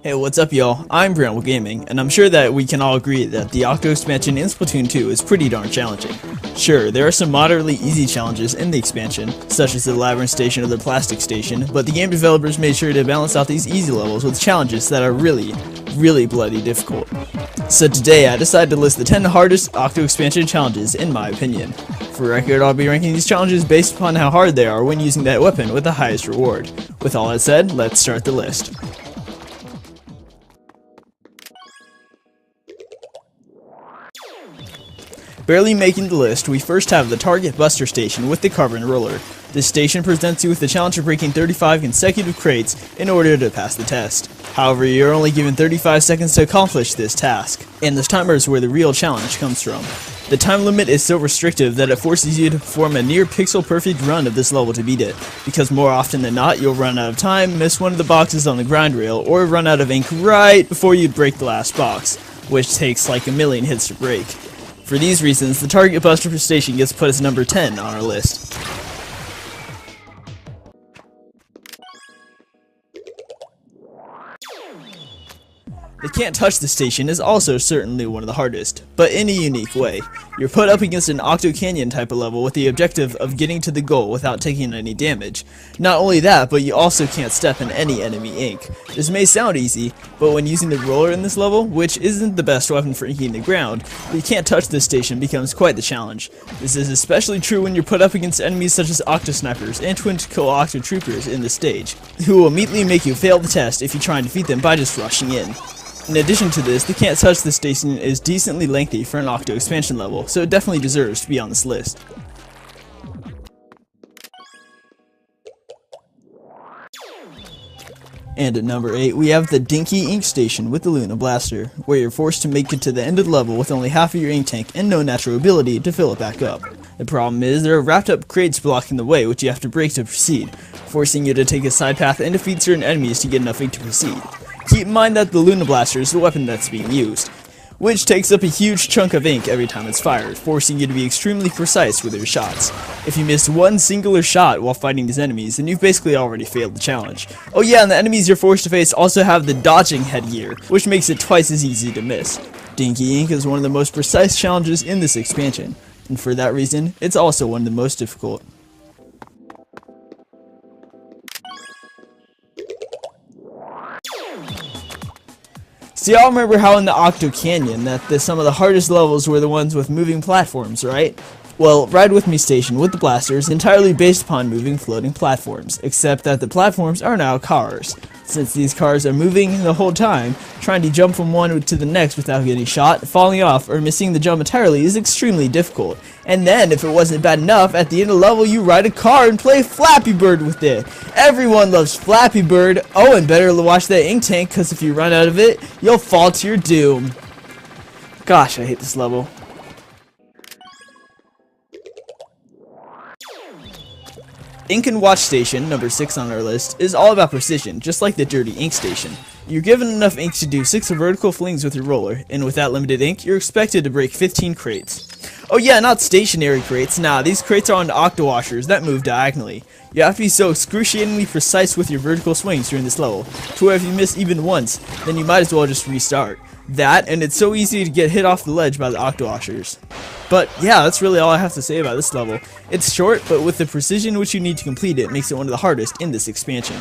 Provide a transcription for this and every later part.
Hey, what's up y'all? I'm Brandwell Gaming, and I'm sure that we can all agree that the Octo expansion in Splatoon 2 is pretty darn challenging. Sure, there are some moderately easy challenges in the expansion, such as the Labyrinth Station or the Plastic Station, but the game developers made sure to balance out these easy levels with challenges that are really bloody difficult. So today I decided to list the 10 hardest Octo expansion challenges in my opinion. For record, I'll be ranking these challenges based upon how hard they are when using that weapon with the highest reward. With all that said, let's start the list. Barely making the list, we first have the Target Buster Station with the Carbon Roller. This station presents you with the challenge of breaking 35 consecutive crates in order to pass the test. However, you're only given 35 seconds to accomplish this task, and this timer is where the real challenge comes from. The time limit is so restrictive that it forces you to perform a near pixel-perfect run of this level to beat it, because more often than not, you'll run out of time, miss one of the boxes on the grind rail, or run out of ink right before you break the last box, which takes like a million hits to break. For these reasons, the Target Buster Station gets put as number 10 on our list. The Can't Touch the Station is also certainly one of the hardest, but in a unique way. You're put up against an Octo Canyon type of level with the objective of getting to the goal without taking any damage. Not only that, but you also can't step in any enemy ink. This may sound easy, but when using the roller in this level, which isn't the best weapon for inking the ground, the Can't Touch this station becomes quite the challenge. This is especially true when you're put up against enemies such as Octo Snipers and Twin Kill Octo Troopers in this stage, who will immediately make you fail the test if you try and defeat them by just rushing in. In addition to this, the Can't Touch this station is decently lengthy for an Octo expansion level, so it definitely deserves to be on this list. And at number 8, we have the Dinky Ink Station with the Luna Blaster, where you're forced to make it to the end of the level with only half of your ink tank and no natural ability to fill it back up. The problem is there are wrapped up crates blocking the way which you have to break to proceed, forcing you to take a side path and defeat certain enemies to get enough ink to proceed. Keep in mind that the Luna Blaster is the weapon that's being used, which takes up a huge chunk of ink every time it's fired, forcing you to be extremely precise with your shots. If you miss one singular shot while fighting these enemies, then you've basically already failed the challenge. Oh yeah, and the enemies you're forced to face also have the dodging headgear, which makes it twice as easy to miss. Dinky Ink is one of the most precise challenges in this expansion, and for that reason, it's also one of the most difficult. So y'all remember how in the Octo Canyon that some of the hardest levels were the ones with moving platforms, right? Well, Ride With Me Station with the Blaster is entirely based upon moving floating platforms, except that the platforms are now cars. Since these cars are moving the whole time, trying to jump from one to the next without getting shot, falling off, or missing the jump entirely is extremely difficult. And then, if it wasn't bad enough, at the end of the level you ride a car and play Flappy Bird with it. Everyone loves Flappy Bird. Oh, and better watch that ink tank, because if you run out of it, you'll fall to your doom. Gosh, I hate this level. Ink and Watch Station, number 6 on our list, is all about precision, just like the Dirty Ink Station. You're given enough ink to do 6 vertical flings with your roller, and with that limited ink, you're expected to break 15 crates. Oh yeah, not stationary crates, nah, these crates are on Octo Washers that move diagonally. You have to be so excruciatingly precise with your vertical swings during this level, to where if you miss even once, then you might as well just restart. That, and it's so easy to get hit off the ledge by the Octo Washers. But yeah, that's really all I have to say about this level. It's short, but with the precision which you need to complete it, makes it one of the hardest in this expansion.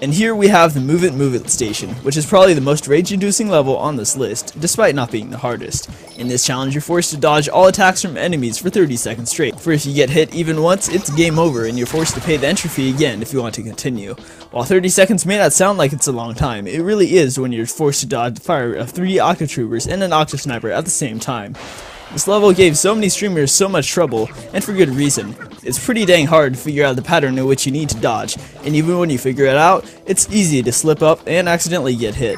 And here we have the Move It Station, which is probably the most rage-inducing level on this list, despite not being the hardest. In this challenge, you're forced to dodge all attacks from enemies for 30 seconds straight. For if you get hit even once, it's game over, and you're forced to pay the entry fee again if you want to continue. While 30 seconds may not sound like it's a long time, it really is when you're forced to dodge the fire of 3 Octo Troopers and an Octo Sniper at the same time. This level gave so many streamers so much trouble, and for good reason. It's pretty dang hard to figure out the pattern in which you need to dodge, and even when you figure it out, it's easy to slip up and accidentally get hit.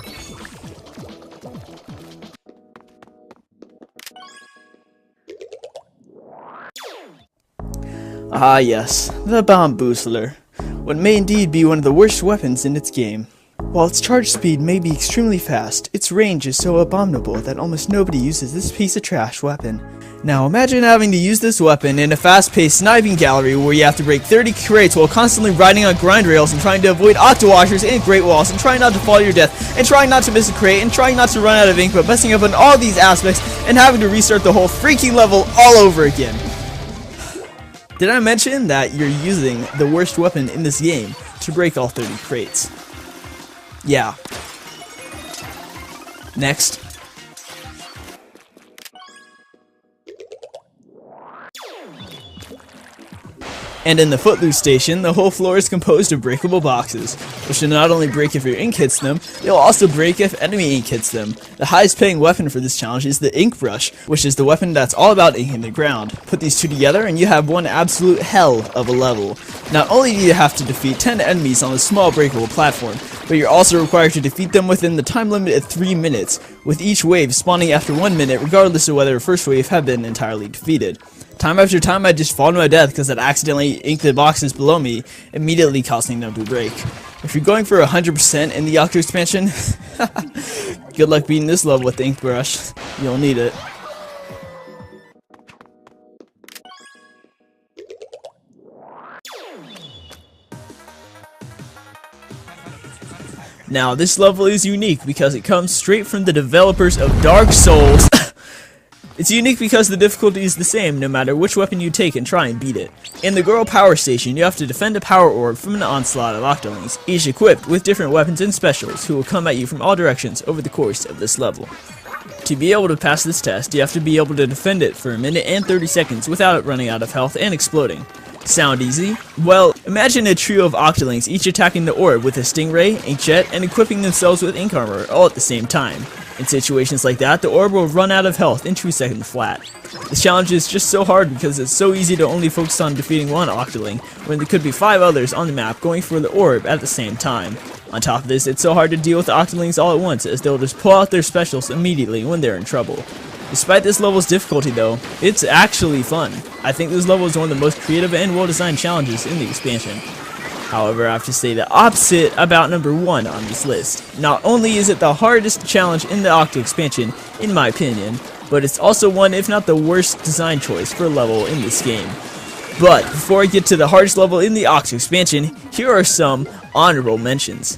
Ah yes, the Bomb Boostler. What may indeed be one of the worst weapons in its game. While its charge speed may be extremely fast, its range is so abominable that almost nobody uses this piece of trash weapon. Now imagine having to use this weapon in a fast-paced sniping gallery where you have to break 30 crates while constantly riding on grind rails and trying to avoid octo washers and great walls and trying not to fall to your death and trying not to miss a crate and trying not to run out of ink but messing up on all these aspects and having to restart the whole freaking level all over again. Did I mention that you're using the worst weapon in this game to break all 30 crates? Yeah. Next. And in the Footloose station, the whole floor is composed of breakable boxes, which will not only break if your ink hits them, they'll also break if enemy ink hits them. The highest paying weapon for this challenge is the ink brush, which is the weapon that's all about inking the ground. Put these two together and you have one absolute hell of a level. Not only do you have to defeat 10 enemies on a small breakable platform, but you're also required to defeat them within the time limit of 3 minutes, with each wave spawning after 1 minute regardless of whether the first wave had been entirely defeated. Time after time I just fall to my death because I'd accidentally inked the boxes below me, immediately causing them to break. If you're going for 100% in the Octo expansion, good luck beating this level with the ink brush. You'll need it. Now this level is unique because it comes straight from the developers of Dark Souls. It's unique because the difficulty is the same no matter which weapon you take and try and beat it. In the Girl Power Station, you have to defend a power orb from an onslaught of Octolings, each equipped with different weapons and specials who will come at you from all directions over the course of this level. To be able to pass this test, you have to be able to defend it for 1 minute and 30 seconds without it running out of health and exploding. Sound easy? Well, imagine a trio of Octolings each attacking the orb with a stingray, inkjet, and equipping themselves with ink armor all at the same time. In situations like that, the orb will run out of health in 2 seconds flat. This challenge is just so hard because it's so easy to only focus on defeating one Octoling, when there could be 5 others on the map going for the orb at the same time. On top of this, it's so hard to deal with the Octolings all at once, as they'll just pull out their specials immediately when they're in trouble. Despite this level's difficulty though, it's actually fun. I think this level is one of the most creative and well-designed challenges in the expansion. However, I have to say the opposite about number 1 on this list. Not only is it the hardest challenge in the Octo expansion, in my opinion, but it's also one if not the worst design choice for a level in this game. But before I get to the hardest level in the Octo expansion, here are some honorable mentions.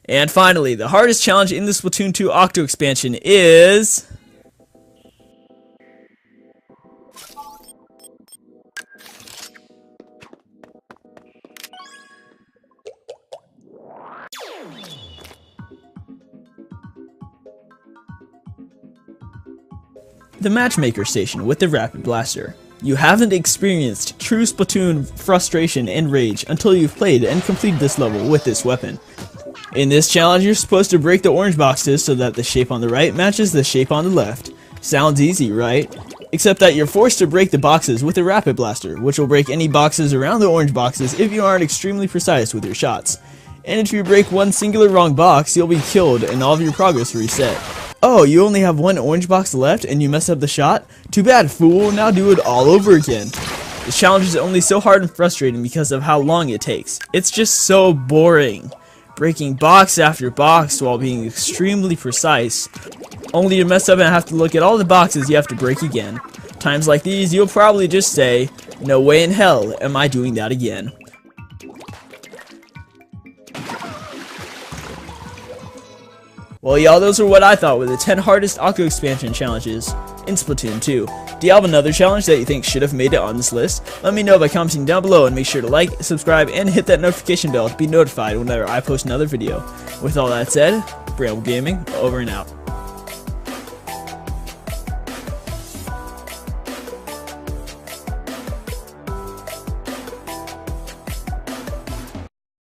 And finally, the hardest challenge in the Splatoon 2 Octo expansion is... the Matchmaker Station with the Rapid Blaster. You haven't experienced true Splatoon frustration and rage until you've played and completed this level with this weapon. In this challenge, you're supposed to break the orange boxes so that the shape on the right matches the shape on the left. Sounds easy, right? Except that you're forced to break the boxes with a Rapid Blaster, which will break any boxes around the orange boxes if you aren't extremely precise with your shots. And if you break one singular wrong box, you'll be killed and all of your progress reset. Oh, you only have one orange box left and you messed up the shot? Too bad, fool, now do it all over again. This challenge is only so hard and frustrating because of how long it takes. It's just so boring. Breaking box after box while being extremely precise, only to mess up and have to look at all the boxes you have to break again. Times like these, you'll probably just say, no way in hell am I doing that again. Well y'all, those are what I thought were the 10 hardest Octo expansion challenges in Splatoon 2. Do you have another challenge that you think should have made it on this list? Let me know by commenting down below, and make sure to like, subscribe, and hit that notification bell to be notified whenever I post another video. With all that said, Bramble Gaming, over and out.